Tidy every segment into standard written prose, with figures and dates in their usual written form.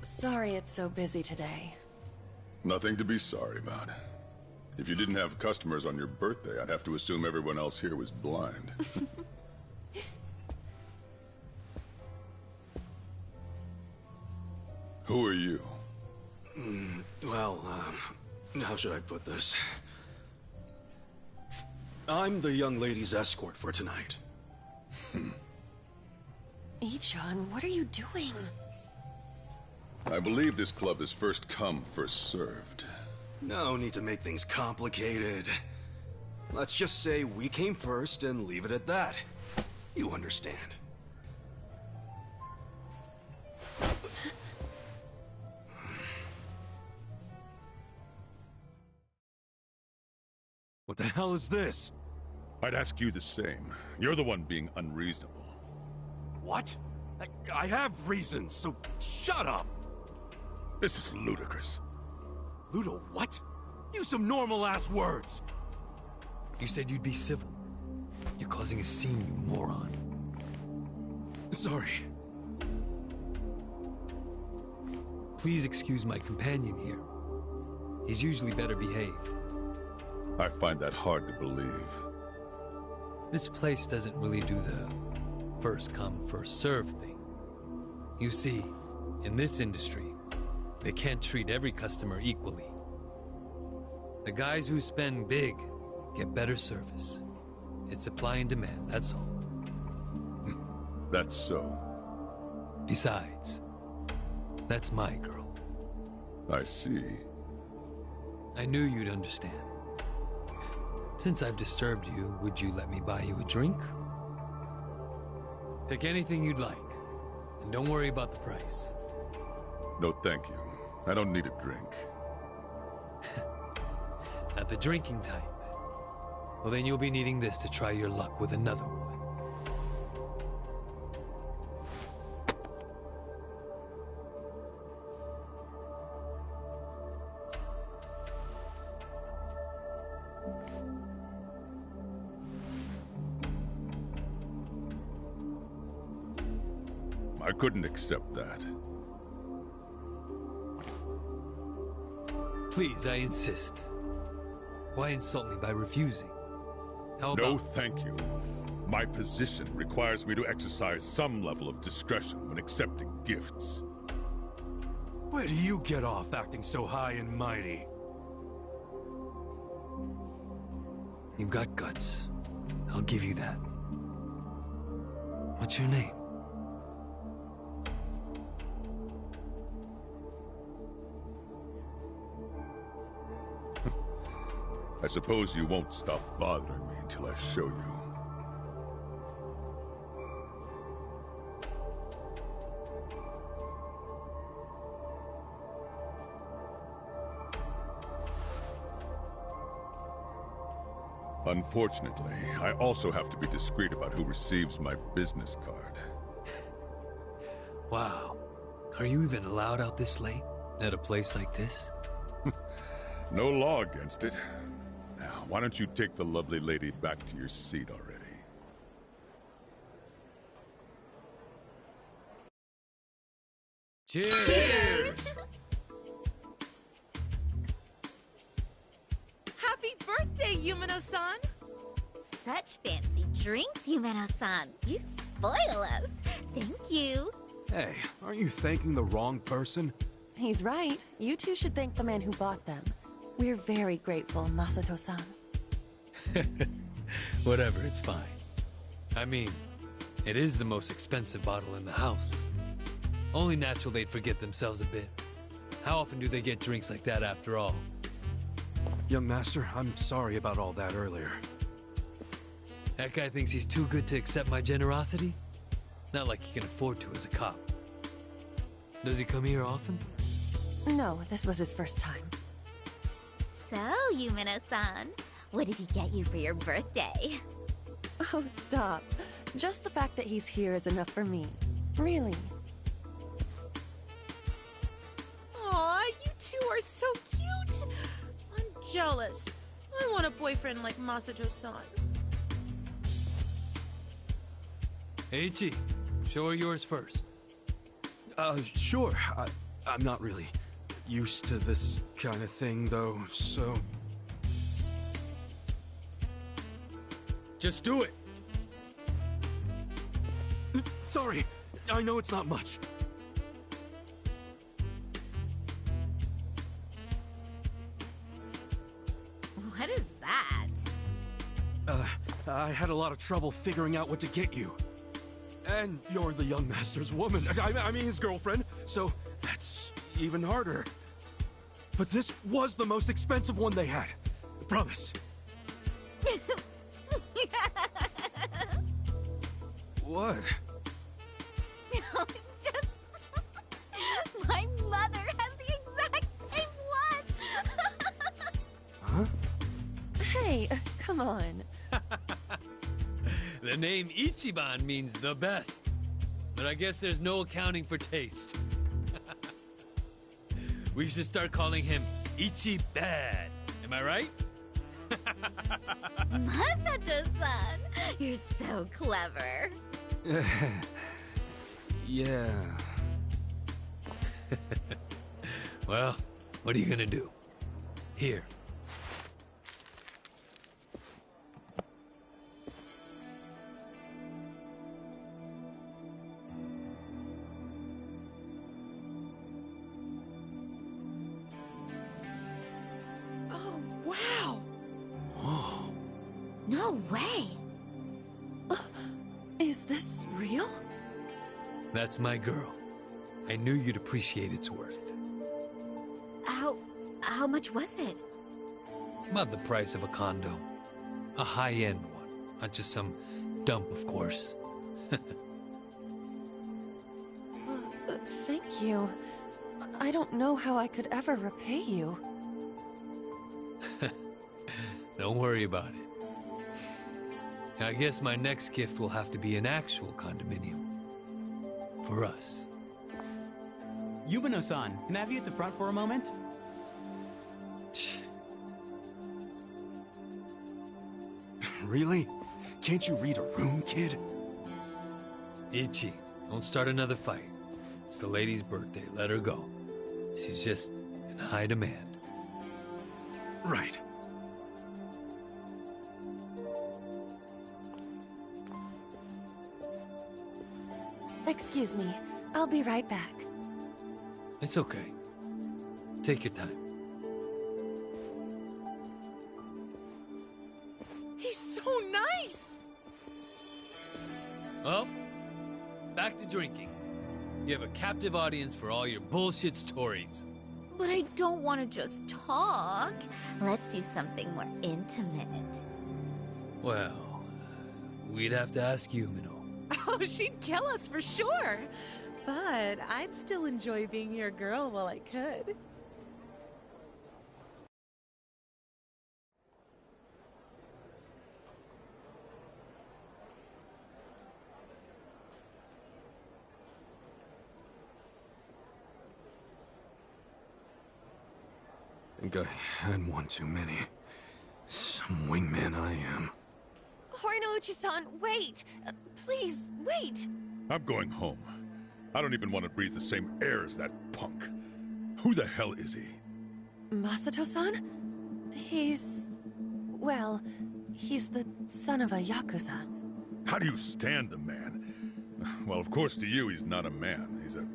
Sorry it's so busy today. Nothing to be sorry about. If you didn't have customers on your birthday, I'd have to assume everyone else here was blind. Who are you? Well, how should I put this? I'm the young lady's escort for tonight. Ichon, what are you doing? I believe this club is first come, first served. No need to make things complicated. Let's just say we came first and leave it at that. You understand. What the hell is this? I'd ask you the same. You're the one being unreasonable. What? I have reasons, so shut up! This is ludicrous. Ludo, what? Use some normal-ass words! You said you'd be civil. You're causing a scene, you moron. Sorry. Please excuse my companion here. He's usually better behaved. I find that hard to believe. This place doesn't really do the first come, first serve thing. You see, in this industry, they can't treat every customer equally. The guys who spend big get better service. It's supply and demand, that's all. That's so. Besides, that's my girl. I see. I knew you'd understand. Since I've disturbed you, would you let me buy you a drink? Pick anything you'd like, and don't worry about the price. No, thank you. I don't need a drink. Not the drinking type. Well, then you'll be needing this to try your luck with another woman. I couldn't accept that. Please, I insist. Why insult me by refusing? How about... No, thank you. My position requires me to exercise some level of discretion when accepting gifts. Where do you get off acting so high and mighty? You've got guts. I'll give you that. What's your name? I suppose you won't stop bothering me until I show you. Unfortunately, I also have to be discreet about who receives my business card. Wow. Are you even allowed out this late? At a place like this? No law against it. Now, why don't you take the lovely lady back to your seat already? Cheers! Cheers! Happy birthday, Yumeno-san! Such fancy drinks, Yumeno-san. You spoil us. Thank you. Hey, aren't you thanking the wrong person? He's right. You two should thank the man who bought them. We're very grateful, Masato-san. Whatever, it's fine. I mean, it is the most expensive bottle in the house. Only natural they'd forget themselves a bit. How often do they get drinks like that after all? Young master, I'm sorry about all that earlier. That guy thinks he's too good to accept my generosity? Not like he can afford to as a cop. Does he come here often? No, this was his first time. So, Yumeno-san, what did he get you for your birthday? Oh, stop. Just the fact that he's here is enough for me. Really. Aw, you two are so cute! I'm jealous. I want a boyfriend like Masato-san. Eiichi, show her yours first. Sure. I'm not really used to this kind of thing, though, so... Just do it! Sorry, I know it's not much. What is that? I had a lot of trouble figuring out what to get you. And you're the young master's woman. I mean his girlfriend, so that's even harder. But this was the most expensive one they had. I promise. What? No, it's just... My mother has the exact same one! Huh? Hey, come on. The name Ichiban means the best. But I guess there's no accounting for taste. We should start calling him Ichibad. Am I right? Masato-san! You're so clever. Yeah. Well, what are you gonna do? Here. Oh, wow! Whoa. No way! Is this real? That's my girl. I knew you'd appreciate its worth. How much was it? About the price of a condo. A high-end one, not just some dump, of course. Thank you. I don't know how I could ever repay you. Don't worry about it. I guess my next gift will have to be an actual condominium. For us. Yumino-san, can I have you at the front for a moment? Really? Can't you read a room, kid? Ichi, don't start another fight. It's the lady's birthday. Let her go. She's just in high demand. Right. Excuse me. I'll be right back. It's okay. Take your time. He's so nice! Well, back to drinking. You have a captive audience for all your bullshit stories. But I don't want to just talk. Let's do something more intimate. Well, we'd have to ask Yumino. Oh, she'd kill us for sure. But I'd still enjoy being your girl while I could. Think I had one too many. Some wingman I am. Horinouchi-san, wait! Please, wait! I'm going home. I don't even want to breathe the same air as that punk. Who the hell is he? Masato-san? He's... well, he's the son of a Yakuza. How do you stand the man? Well, of course to you he's not a man. He's a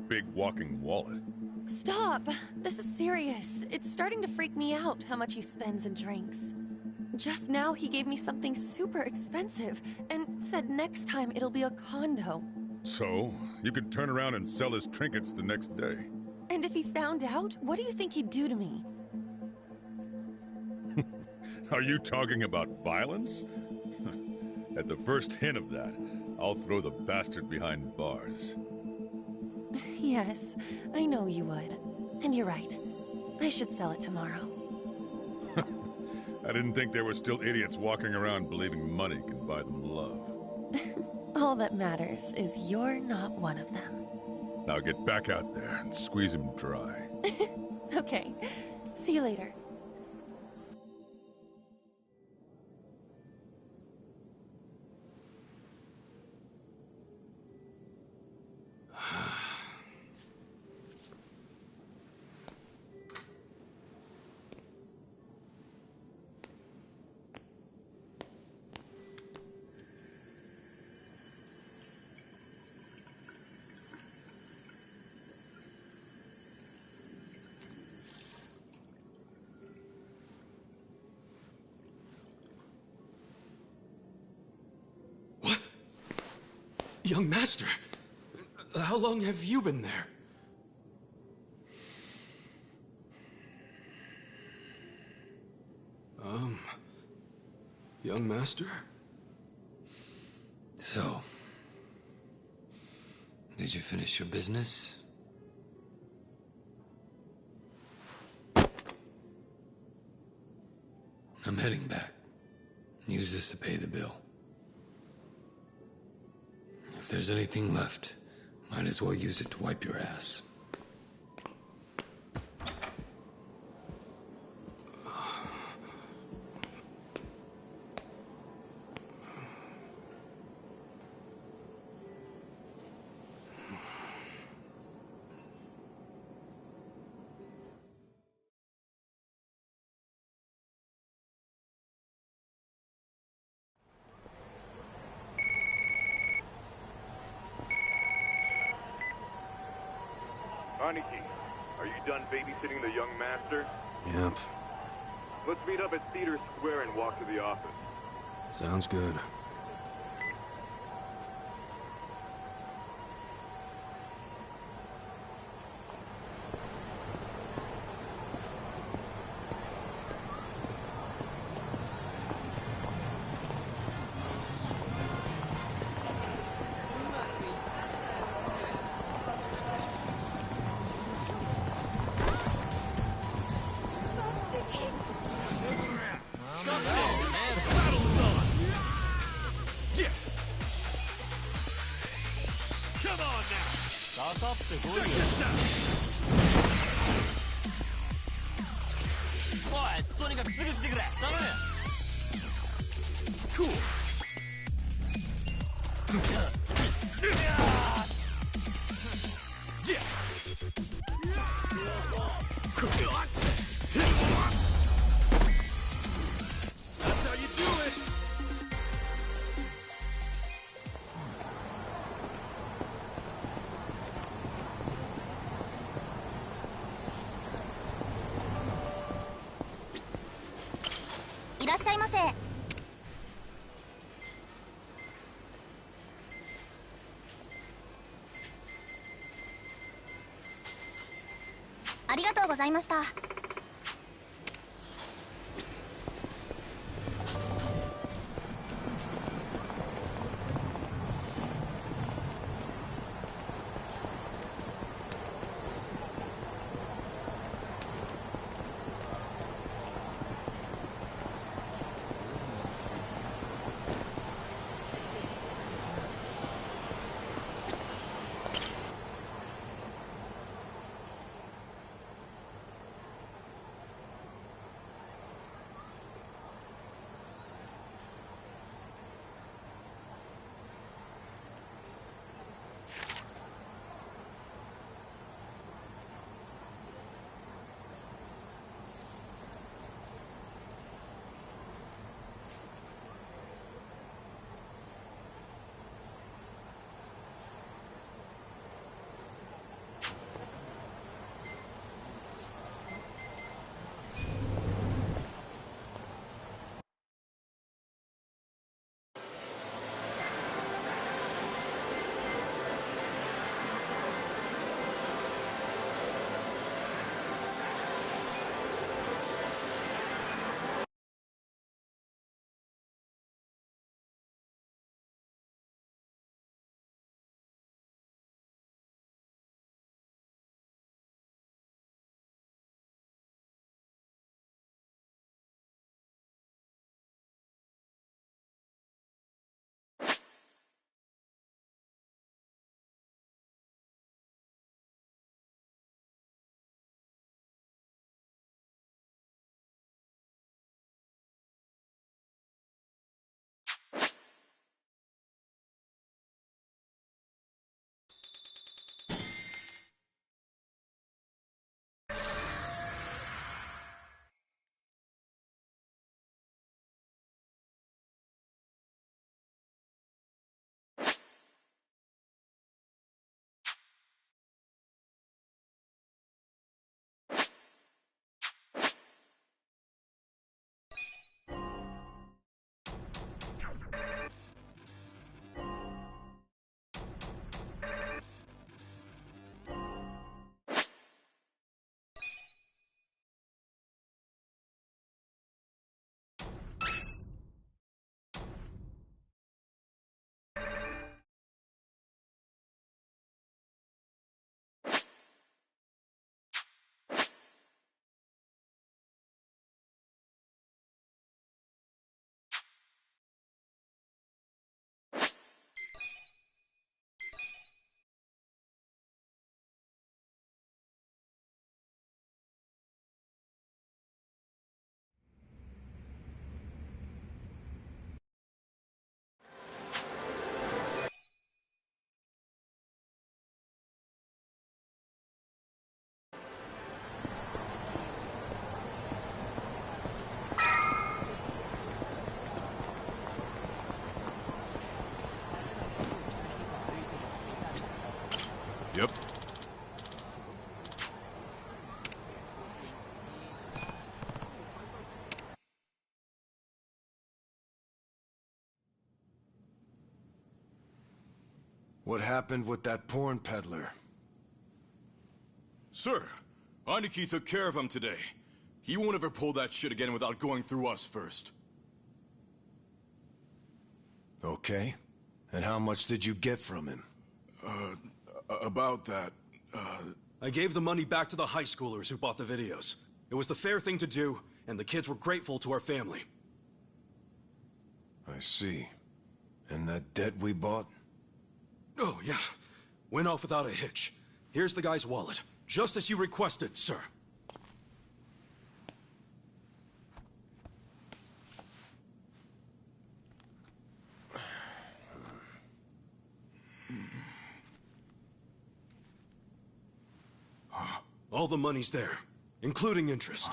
big walking wallet. Stop! This is serious. It's starting to freak me out how much he spends and drinks. Just now he gave me something super expensive and said next time it'll be a condo. So, you could turn around and sell his trinkets the next day. And if he found out, what do you think he'd do to me? Are you talking about violence? At the first hint of that, I'll throw the bastard behind bars. Yes, I know you would. And you're right. I should sell it tomorrow. I didn't think there were still idiots walking around believing money can buy them love. All that matters is you're not one of them. Now get back out there and squeeze him dry. Okay. See you later. Young Master, how long have you been there? Young Master? So, did you finish your business? I'm heading back. Use this to pay the bill. If there's anything left, might as well use it to wipe your ass. Aniki, are you done babysitting the young master? Yep. Let's meet up at Theater Square and walk to the office. Sounds good. That's how you do it!いらっしゃいませ。ありがとうございました。Yep. What happened with that porn peddler? Sir, Aniki took care of him today. He won't ever pull that shit again without going through us first. Okay. And how much did you get from him? About that, I gave the money back to the high schoolers who bought the videos. It was the fair thing to do, and the kids were grateful to our family. I see. And that debt we bought? Oh, yeah. Went off without a hitch. Here's the guy's wallet. Just as you requested, sir. All the money's there, including interest.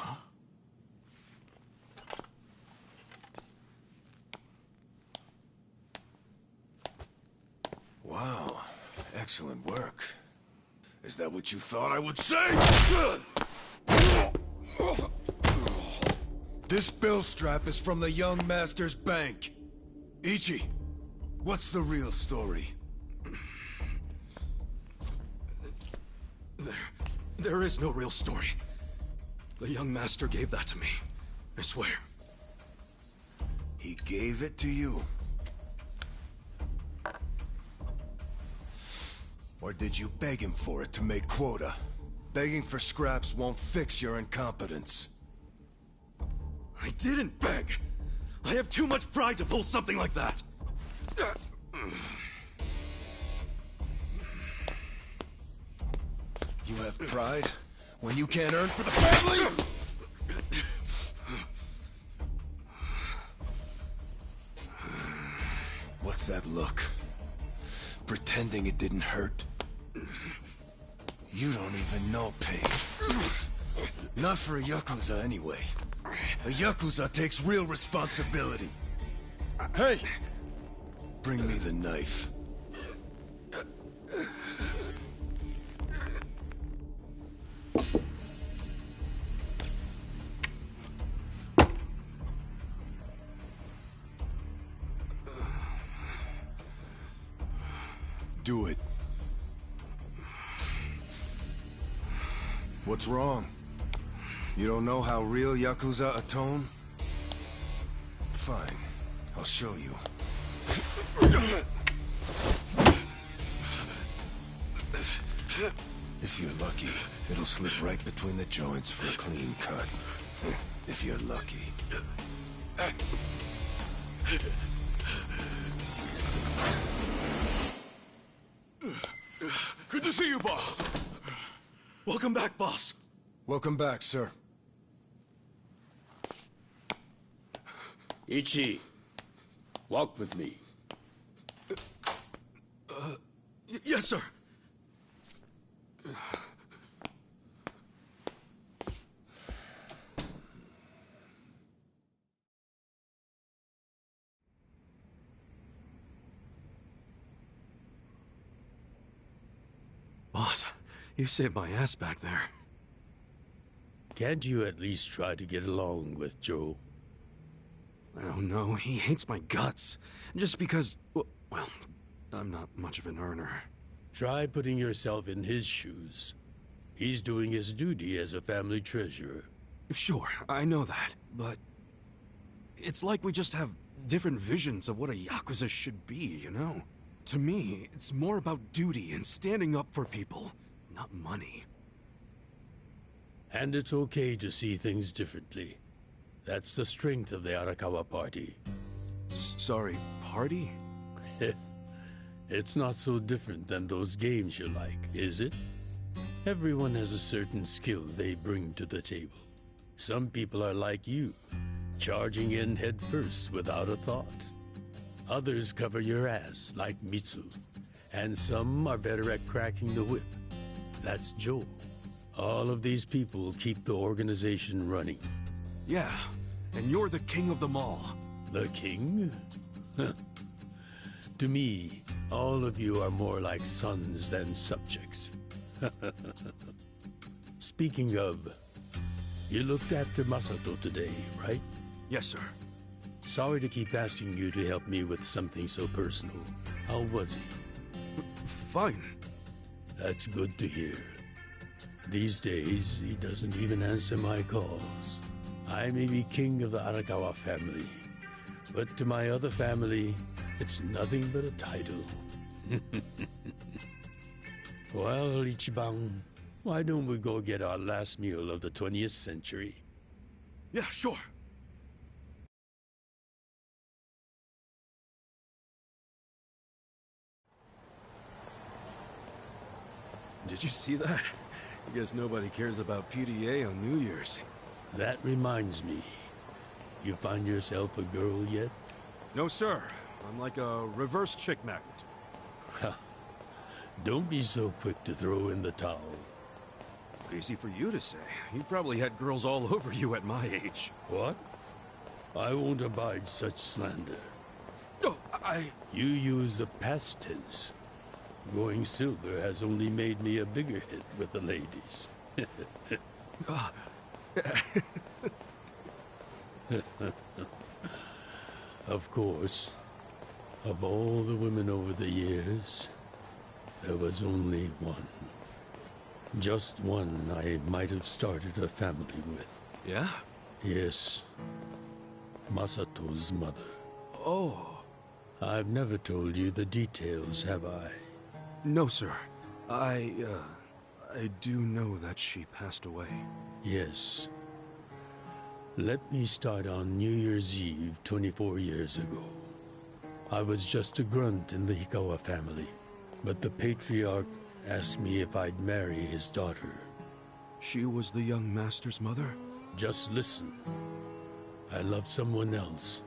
Wow. Excellent work. Is that what you thought I would say? This bill strap is from the young master's bank. Ichi, what's the real story? There is no real story. The young master gave that to me. I swear. He gave it to you? Or did you beg him for it to make quota? Begging for scraps won't fix your incompetence. I didn't beg! I have too much pride to pull something like that! You have pride when you can't earn for the family? What's that look? Pretending it didn't hurt? You don't even know pain. Not for a Yakuza anyway. A Yakuza takes real responsibility. Hey! Bring me the knife. Do it. What's wrong? You don't know how real Yakuza atone? Fine. I'll show you. If you're lucky, it'll slip right between the joints for a clean cut. If you're lucky. Good to see you, boss! Welcome back, boss! Welcome back, sir. Ichi, walk with me. Yes, sir! Boss, you saved my ass back there. Can't you at least try to get along with Joe? Oh no, he hates my guts. Just because, well, I'm not much of an earner. Try putting yourself in his shoes. He's doing his duty as a family treasurer. Sure, I know that, but it's like we just have different visions of what a Yakuza should be, you know? To me, it's more about duty and standing up for people, not money. And it's okay to see things differently. That's the strength of the Arakawa party. Sorry, party? It's not so different than those games you like, is it? Everyone has a certain skill they bring to the table. Some people are like you, charging in head first without a thought. Others cover your ass, like Mitsu. And some are better at cracking the whip. That's Joe. All of these people keep the organization running. Yeah, and you're the king of them all. The king? To me, All of you are more like sons than subjects. Speaking of, you looked after Masato today, right? Yes, sir. Sorry to keep asking you to help me with something so personal. How was he? Fine. That's good to hear. These days, he doesn't even answer my calls. I may be king of the Arakawa family, but to my other family, it's nothing but a title. Well, Ichiban, why don't we go get our last meal of the 20th century? Yeah, sure. Did you see that? I guess nobody cares about PDA on New Year's. That reminds me. You find yourself a girl yet? No, sir. I'm like a reverse chick magnet. Don't be so quick to throw in the towel. Easy for you to say. You probably had girls all over you at my age. What? I won't abide such slander. Oh, You use the past tense. Going silver has only made me a bigger hit with the ladies. Of course, of all the women over the years, there was only one. Just one I might have started a family with. Yeah? Yes. Masato's mother. Oh. I've never told you the details, have I? No, sir. I do know that she passed away. Yes. Let me start on New Year's Eve 24 years ago. I was just a grunt in the Hikawa family, but the patriarch asked me if I'd marry his daughter. She was the young master's mother? Just listen. I loved someone else.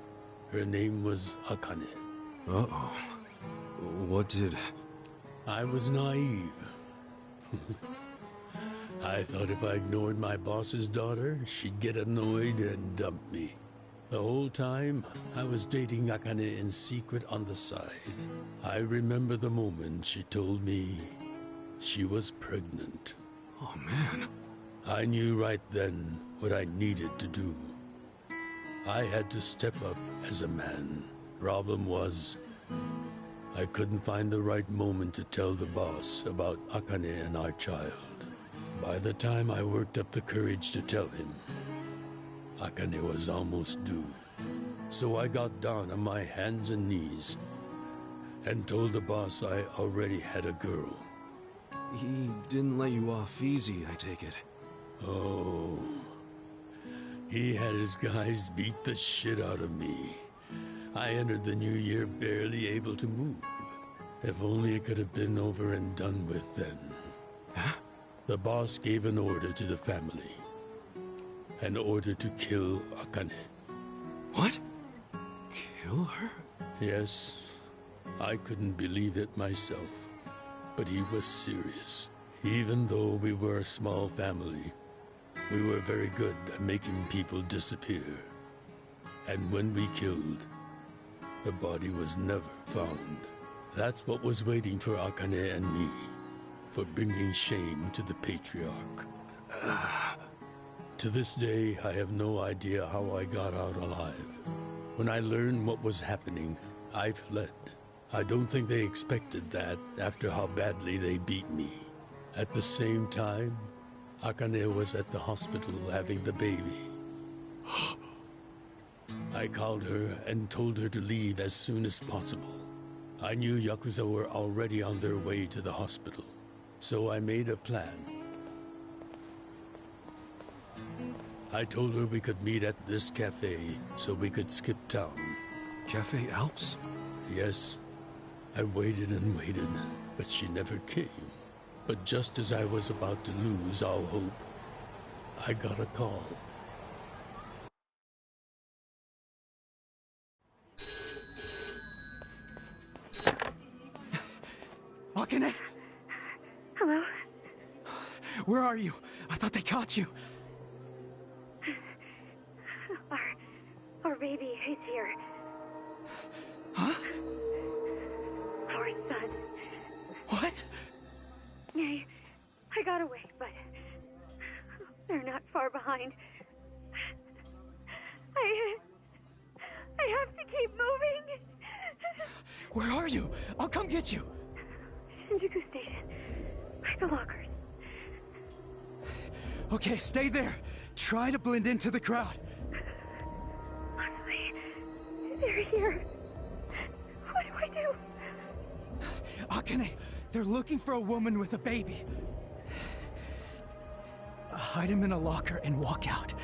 Her name was Akane. Uh-oh. What did... I was naive. I thought if I ignored my boss's daughter, she'd get annoyed and dump me. The whole time, I was dating Akane in secret on the side. I remember the moment she told me she was pregnant. Oh, man. I knew right then what I needed to do. I had to step up as a man. Problem was, I couldn't find the right moment to tell the boss about Akane and our child. By the time I worked up the courage to tell him, Akane was almost due. So I got down on my hands and knees and told the boss I already had a girl. He didn't let you off easy, I take it. Oh, he had his guys beat the shit out of me. I entered the new year barely able to move. If only it could have been over and done with then. Huh? The boss gave an order to the family. An order to kill Akane. What? Kill her? Yes, I couldn't believe it myself. But he was serious. Even though we were a small family, we were very good at making people disappear. And when we killed, the body was never found. That's what was waiting for Akane and me, for bringing shame to the patriarch. To this day, I have no idea how I got out alive. When I learned what was happening, I fled. I don't think they expected that after how badly they beat me. At the same time, Akane was at the hospital having the baby. I called her and told her to leave as soon as possible. I knew Yakuza were already on their way to the hospital, so I made a plan. I told her we could meet at this cafe so we could skip town. Cafe Alps? Yes. I waited and waited, but she never came. But just as I was about to lose all hope, I got a call. Akane? Hello? Where are you? I thought they caught you. Our baby is here. Huh? Our son. What? I got away, but they're not far behind. I have to keep moving. Where are you? I'll come get you. Shinjuku Station. By the lockers. Okay, stay there. Try to blend into the crowd. Honestly, they're here. What do I do? Akane, they're looking for a woman with a baby. Hide him in a locker and walk out.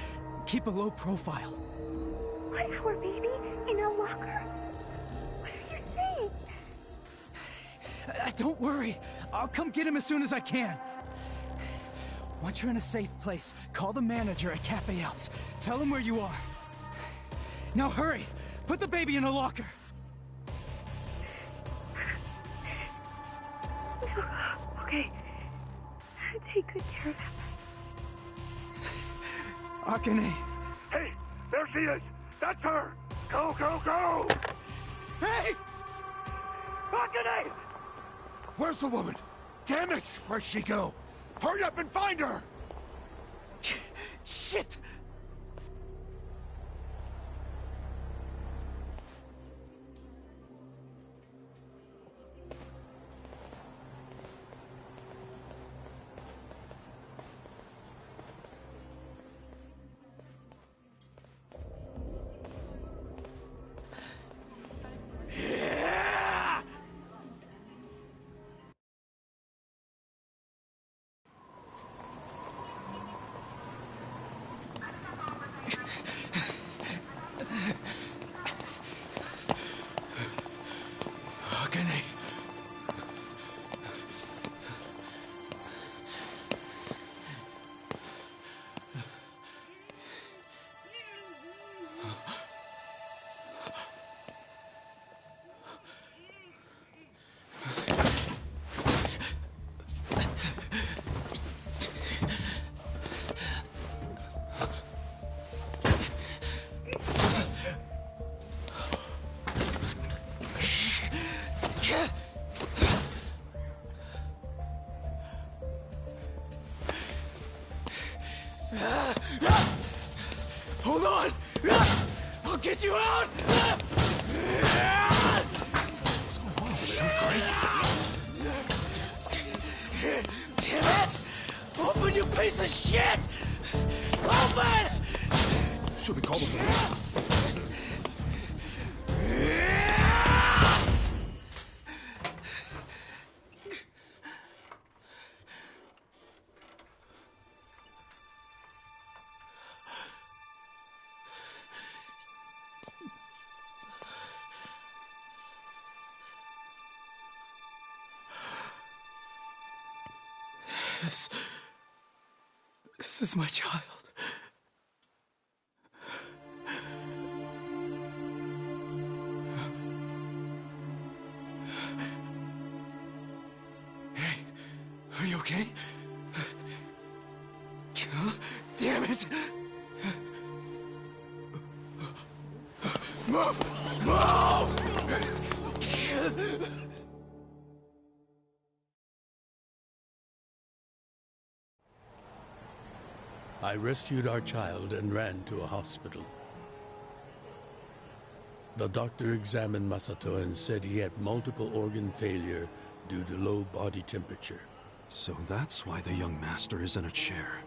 Keep a low profile. What, our baby in a locker? What are you saying? Don't worry. I'll come get him as soon as I can. Once you're in a safe place, call the manager at Cafe Alps. Tell him where you are. Now hurry! Put the baby in a locker! Okay. Take good care of him. Akane! Hey, there she is! That's her! Go, go, go! Hey! Akane! Where's the woman? Damn it! Where'd she go? Hurry up and find her! Shit! Hold on! I'll get you out! What's going on? So crazy. Damn it! Open, you piece of shit! Open! Should we call the police? This is my child. Hey, are you okay? Damn it! Move! Move! I rescued our child and ran to a hospital. The doctor examined Masato and said he had multiple organ failure due to low body temperature. So that's why the young master is in a chair.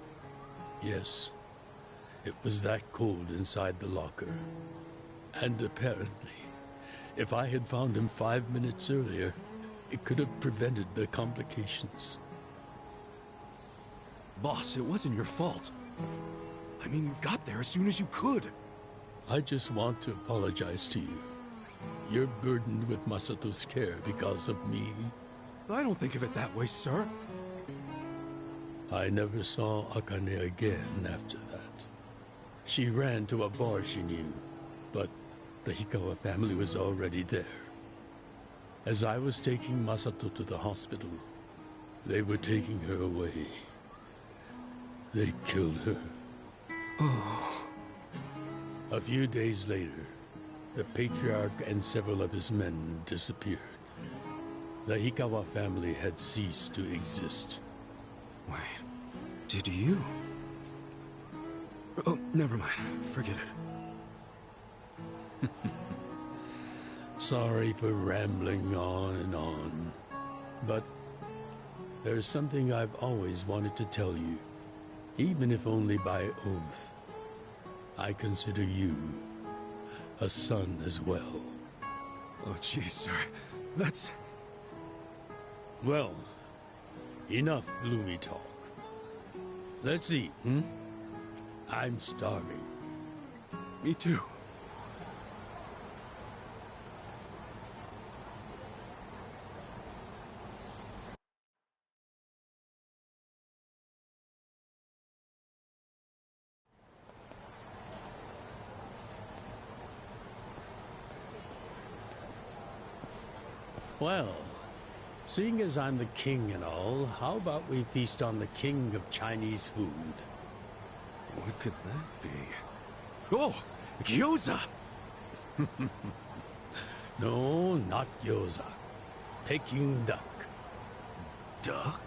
Yes. It was that cold inside the locker. And apparently, if I had found him 5 minutes earlier, it could have prevented the complications. Boss, it wasn't your fault. I mean, you got there as soon as you could. I just want to apologize to you. You're burdened with Masato's care because of me. I don't think of it that way, sir. I never saw Akane again after that. She ran to a bar she knew, but the Hikawa family was already there. As I was taking Masato to the hospital, they were taking her away. They killed her. Oh. A few days later, the patriarch and several of his men disappeared. the Hikawa family had ceased to exist. Wait, did you? Oh, never mind. Forget it. Sorry for rambling on and on, but there's something I've always wanted to tell you, even if only by oath. I consider you a son as well. Oh, geez, sir. That's... Well, enough gloomy talk. Let's eat, I'm starving. Me too. Well, seeing as I'm the king and all, how about we feast on the king of Chinese food? What could that be? Oh! Gyoza! No, not gyoza. Peking duck. Duck?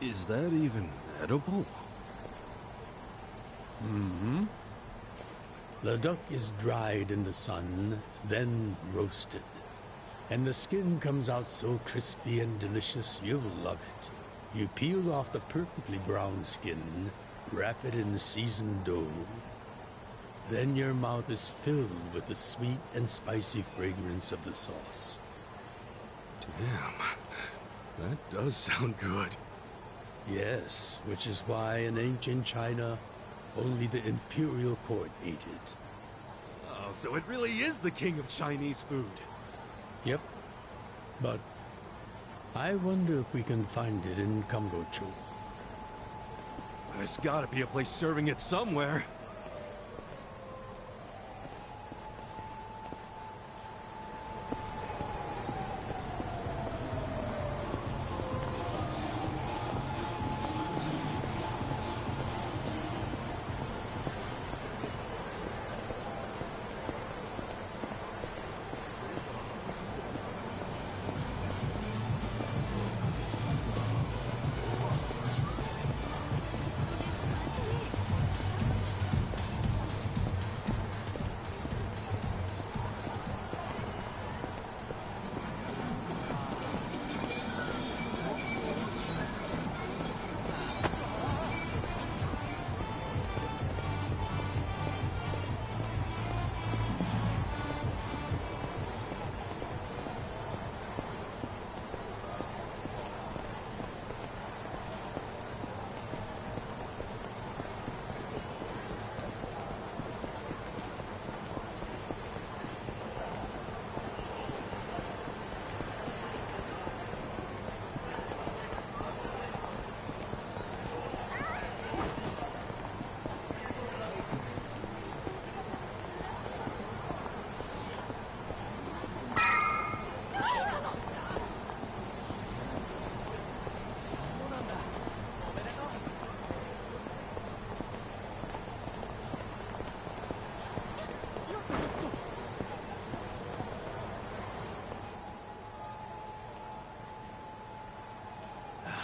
Is that even edible? Mm-hmm. The duck is dried in the sun, then roasted. And the skin comes out so crispy and delicious, you'll love it. You peel off the perfectly brown skin, wrap it in seasoned dough. Then your mouth is filled with the sweet and spicy fragrance of the sauce. Damn, that does sound good. Yes, which is why in ancient China, only the imperial court ate it. Oh, so it really is the king of Chinese food. Yep, but I wonder if we can find it in Kamrocho. There's gotta be a place serving it somewhere.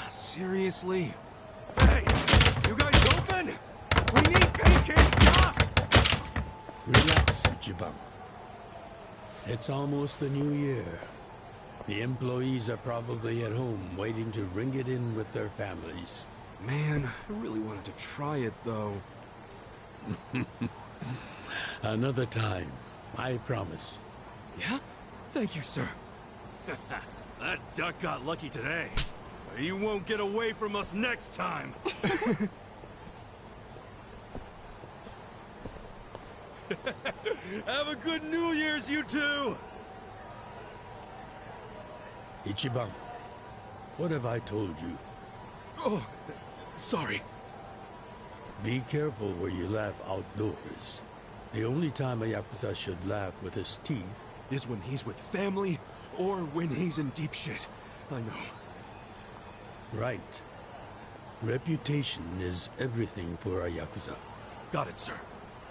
Seriously? Hey! You guys open? We need pancake! Relax, Ichiban. It's almost the new year. The employees are probably at home waiting to ring it in with their families. Man, I really wanted to try it, though. Another time, I promise. Yeah? Thank you, sir. That duck got lucky today. He won't get away from us next time! Have a good New Year's, you two! Ichiban, what have I told you? Oh, sorry. Be careful where you laugh outdoors. The only time a Yakuza should laugh with his teeth is when he's with family or when he's in deep shit. I know. Right. Reputation is everything for a Yakuza. Got it, sir.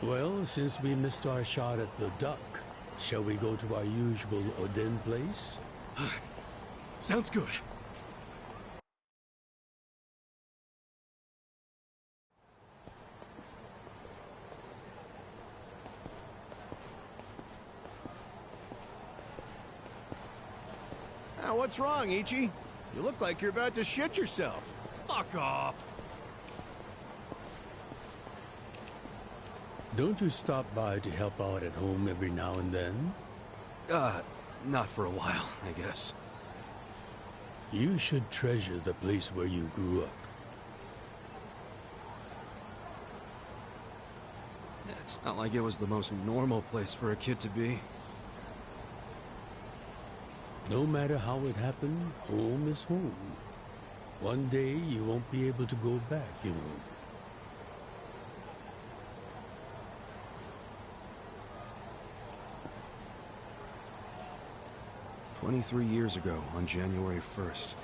Well, since we missed our shot at the duck, shall we go to our usual Oden place? Sounds good. Now, what's wrong, Ichi? You look like you're about to shit yourself. Fuck off! Don't you stop by to help out at home every now and then? Not for a while, I guess. You should treasure the place where you grew up. It's not like it was the most normal place for a kid to be. No matter how it happened, home is home. One day you won't be able to go back, you know. 23 years ago, on January 1st,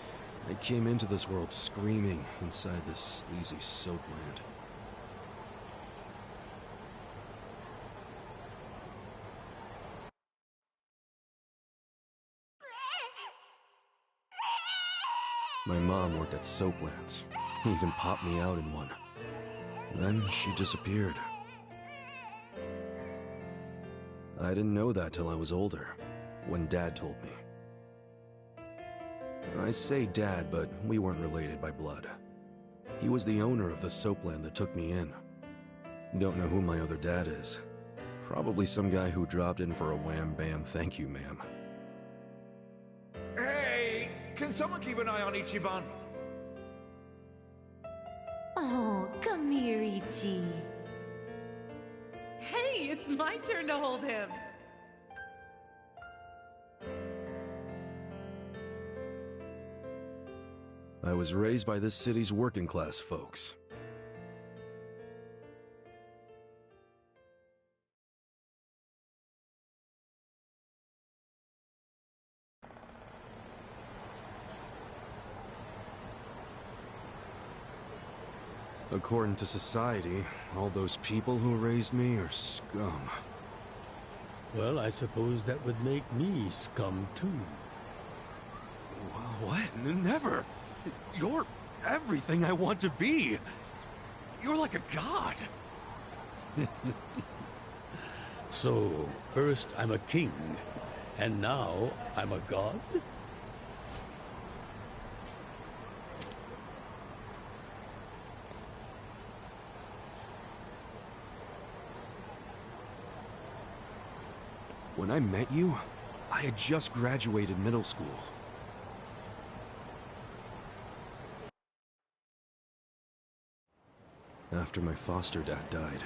I came into this world screaming inside this sleazy soap land. My mom worked at Soaplands. Even popped me out in one. Then she disappeared. I didn't know that till I was older, when Dad told me. I say Dad, but we weren't related by blood. He was the owner of the soapland that took me in. Don't know who my other dad is. Probably some guy who dropped in for a wham-bam thank you, ma'am. Hey! Can someone keep an eye on Ichiban? Oh, come here, Ichi. Hey, it's my turn to hold him. I was raised by this city's working class folks. According to society, all those people who raised me are scum. Well, I suppose that would make me scum too. What? Never! You're everything I want to be! You're like a god! So, first I'm a king, and now I'm a god? When I met you, I had just graduated middle school. After my foster dad died,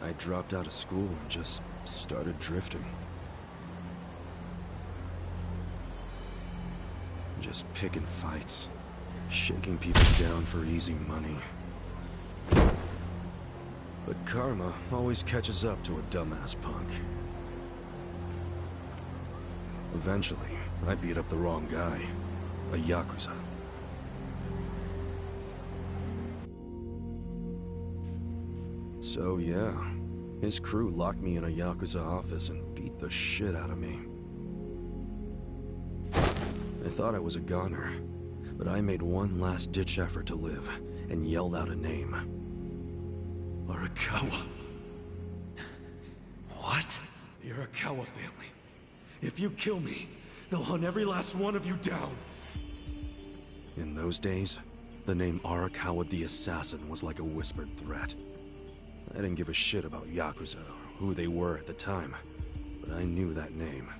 I dropped out of school and just started drifting. Just picking fights, shaking people down for easy money. But karma always catches up to a dumbass punk. Eventually, I beat up the wrong guy, a Yakuza. So yeah, his crew locked me in a Yakuza office and beat the shit out of me. I thought I was a goner, but I made one last-ditch effort to live and yelled out a name. Arakawa. What? The Arakawa family. If you kill me, they'll hunt every last one of you down. In those days, the name Arakawa the Assassin was like a whispered threat. I didn't give a shit about Yakuza or who they were at the time, but I knew that name.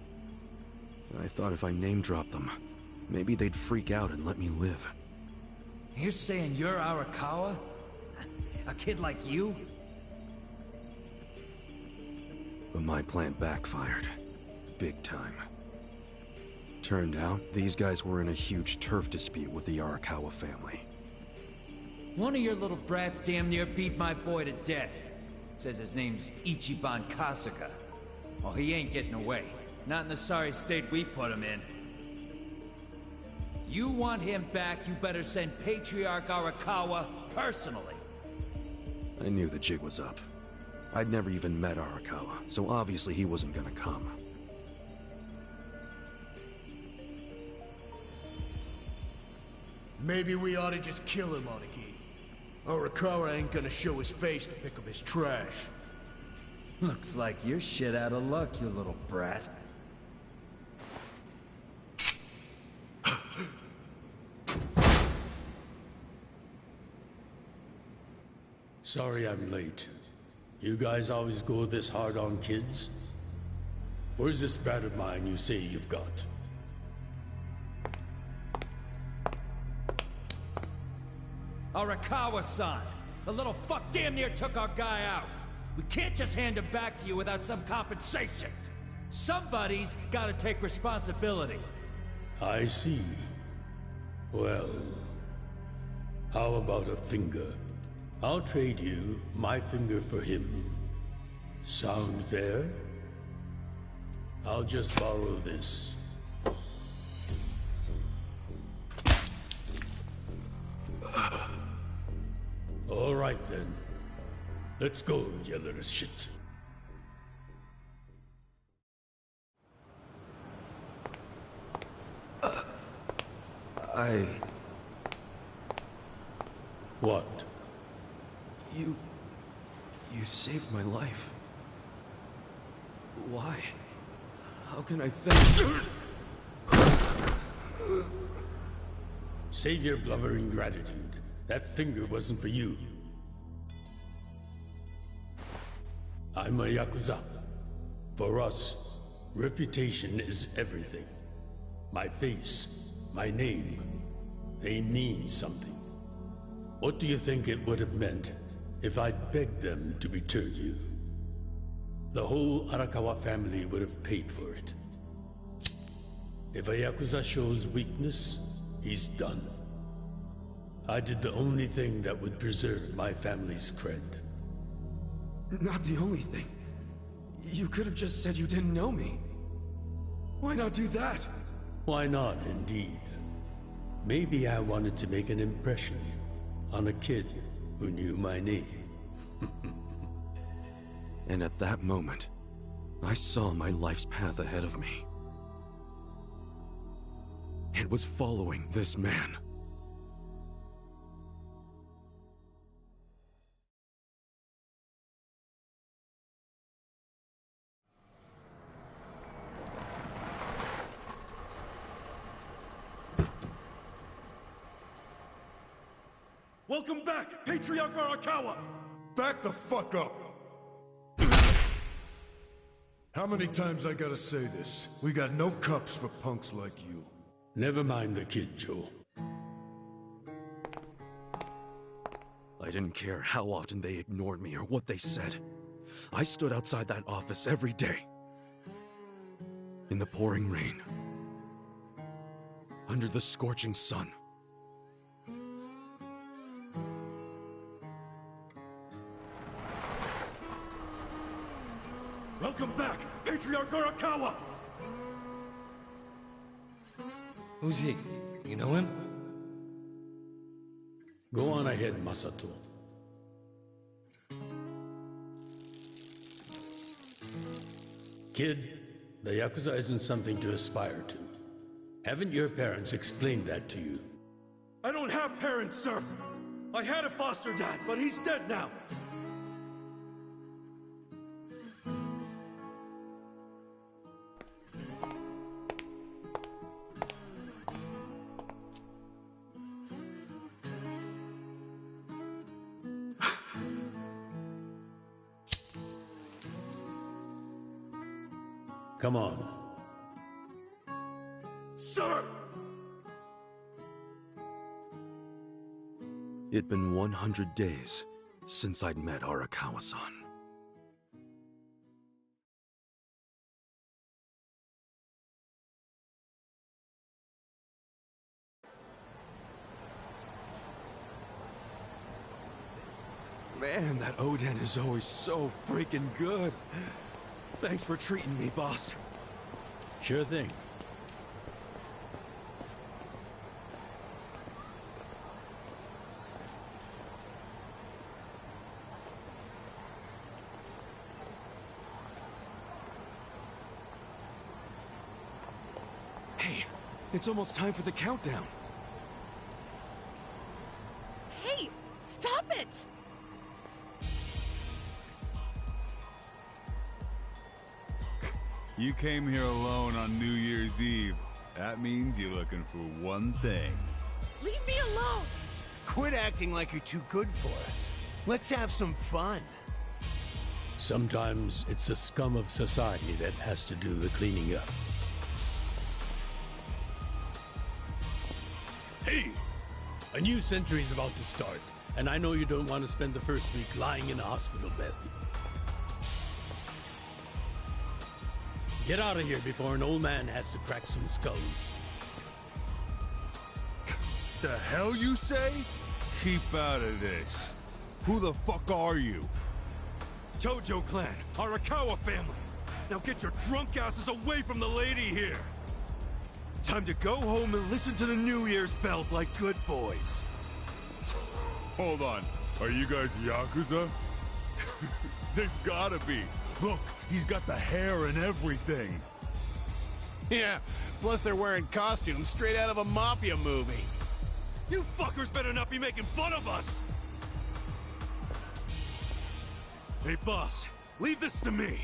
I thought if I name-dropped them, maybe they'd freak out and let me live. You're saying you're Arakawa? A kid like you? But my plan backfired. Big time. Turned out, these guys were in a huge turf dispute with the Arakawa family. One of your little brats damn near beat my boy to death. Says his name's Ichiban Kasuga. Well, he ain't getting away. Not in the sorry state we put him in. You want him back, you better send Patriarch Arakawa personally. I knew the jig was up. I'd never even met Arakawa, so obviously he wasn't gonna come. Maybe we ought to just kill him, Aniki. Arakawa ain't gonna show his face to pick up his trash. Looks like you're shit out of luck, you little brat. Sorry I'm late. You guys always go this hard on kids? Where's this brat of mine you say you've got? Arakawa-san! The little fuck damn near took our guy out! We can't just hand him back to you without some compensation! Somebody's gotta take responsibility! I see. Well, how about a finger? I'll trade you my finger for him. Sound fair? I'll just borrow this. All right then. Let's go, you little shit. What? You saved my life. Why? How can I thank... Save your blubbering gratitude. That finger wasn't for you. I'm a Yakuza. For us, reputation is everything. My face, my name, they mean something. What do you think it would have meant if I'd begged them to return you? The whole Arakawa family would have paid for it. If a Yakuza shows weakness, he's done. I did the only thing that would preserve my family's cred. Not the only thing. You could have just said you didn't know me. Why not do that? Why not, indeed? Maybe I wanted to make an impression on a kid who knew my name. And at that moment, I saw my life's path ahead of me. It was following this man. Welcome back, Patriarch Arakawa! Back the fuck up! How many times I gotta say this? We got no cups for punks like you. Never mind the kid, Joe. I didn't care how often they ignored me or what they said. I stood outside that office every day. In the pouring rain. Under the scorching sun. Welcome back, Patriarch Arakawa! Who's he? You know him? Go on ahead, Masato. Kid, the Yakuza isn't something to aspire to. Haven't your parents explained that to you? I don't have parents, sir! I had a foster dad, but he's dead now! Come on. Sir! It'd been 100 days since I'd met Arakawa-san. Man, that Oden is always so freaking good. Thanks for treating me, boss. Sure thing. Hey, it's almost time for the countdown. it! You came here alone on New Year's Eve. That means you're looking for one thing. Leave me alone! Quit acting like you're too good for us. Let's have some fun. Sometimes it's the scum of society that has to do the cleaning up. Hey! A new century's about to start, and I know you don't want to spend the first week lying in a hospital bed. Get out of here before an old man has to crack some skulls. The hell you say? Keep out of this. Who the fuck are you? Tojo clan, Arakawa family. Now get your drunk asses away from the lady here. Time to go home and listen to the New Year's bells like good boys. Hold on. Are you guys Yakuza? They've gotta be. Look, he's got the hair and everything. Yeah, plus they're wearing costumes straight out of a mafia movie. You fuckers better not be making fun of us! Hey, boss, leave this to me.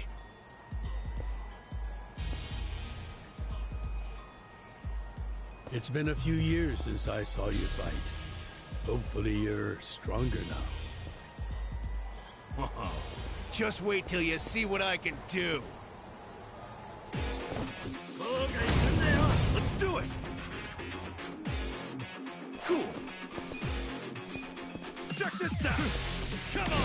It's been a few years since I saw you fight. Hopefully you're stronger now. Just wait till you see what I can do. Okay, let's do it! Cool. Check this out! Come on!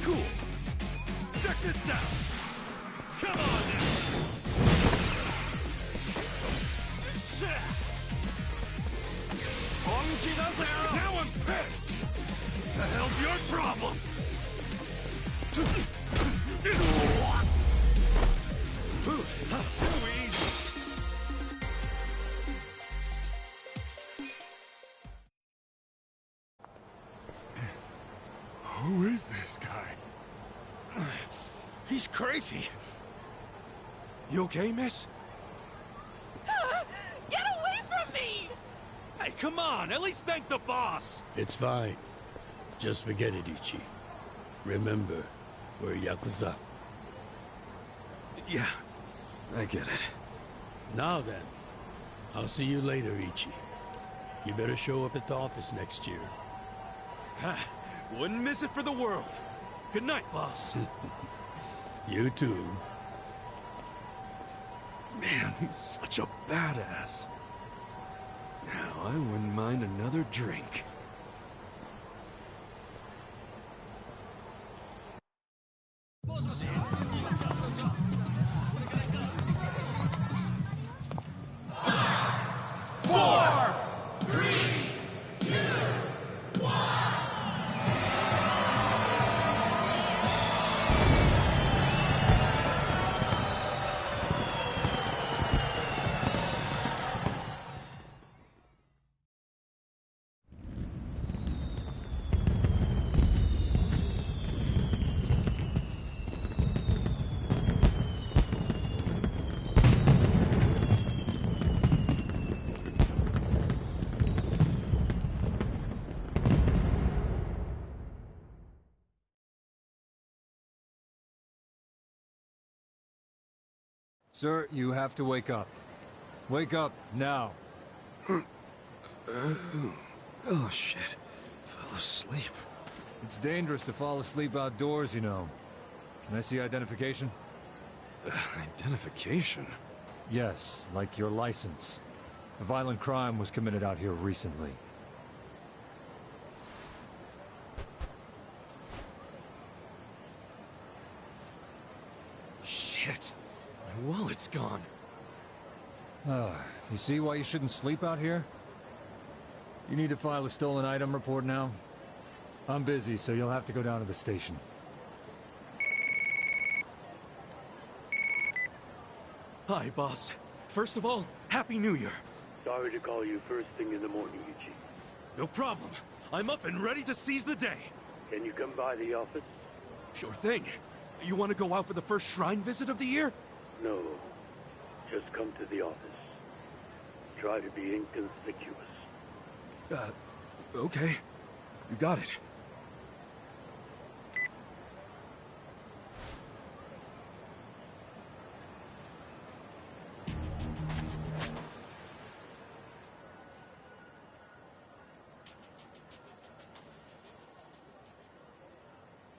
Cool. Check this out! Come on now! Now I'm pissed! The hell's your problem? Too easy! Who is this guy? He's crazy. You okay, miss? Get away from me! Hey, come on! At least thank the boss! It's fine. Just forget it, Ichi. Remember, we're Yakuza. Yeah, I get it. Now then, I'll see you later, Ichi. You better show up at the office next year. Wouldn't miss it for the world. Good night, boss. You too. Man, he's such a badass. Now, I wouldn't mind another drink. Sir, you have to wake up. Wake up, now. Oh, shit. Fell asleep. It's dangerous to fall asleep outdoors, you know. Can I see identification? Identification? Yes, like your license. A violent crime was committed out here recently. Shit. My wallet's gone. You see why you shouldn't sleep out here? You need to file a stolen item report now? I'm busy, so you'll have to go down to the station. Hi, boss. First of all, Happy New Year. Sorry to call you first thing in the morning, No problem. I'm up and ready to seize the day. Can you come by the office? Sure thing. You want to go out for the first shrine visit of the year? No. Just come to the office. Try to be inconspicuous. Okay. You got it.